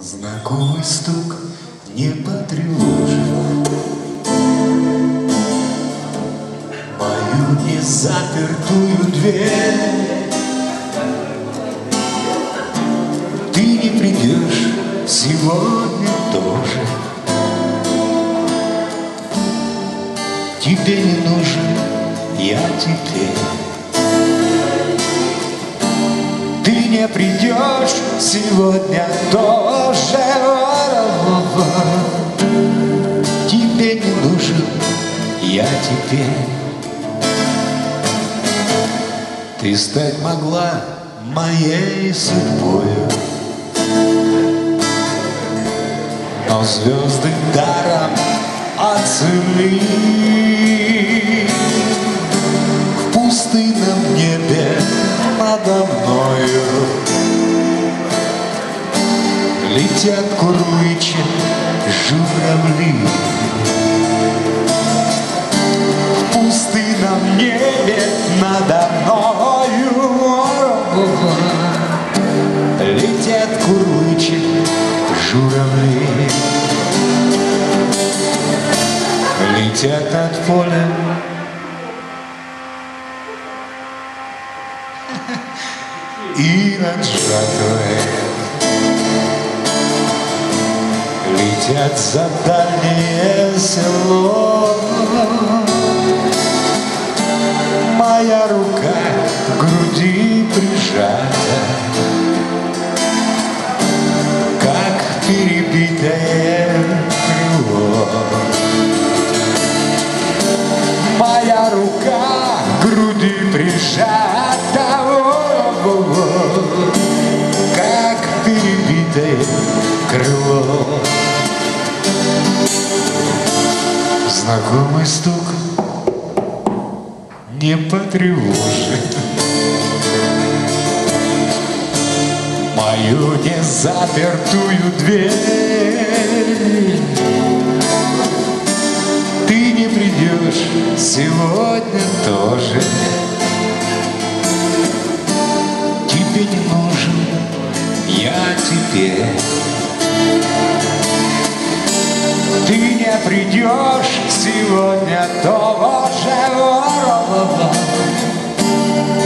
Знакомый стук не потревожит мою незапертую дверь. Ты не придешь сегодня тоже. Тебе не нужен я теперь. Ты не придешь сегодня тоже. Тебе не нужен я теперь. Ты стать могла моей судьбою, но звезды даром оцени. В пустынном небе надо мною летят курлыча журавли. В пустынном небе надо мною летят курлыча журавли. Летят над полем и над жатвой, летят за дальнее село. Моя рука к груди прижата, как перебитое крыло. Моя рука к груди прижата, как перебитое крыло. Знакомый стук не потревожит мою незапертую дверь. Ты не придешь сегодня тоже. Тебе не нужен я теперь. Ты не придешь сегодня тоже.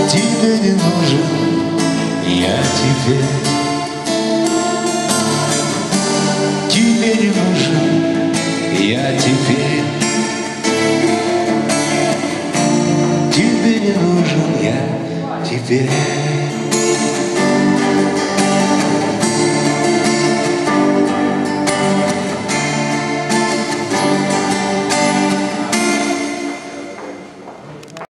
Тебе не нужен я теперь.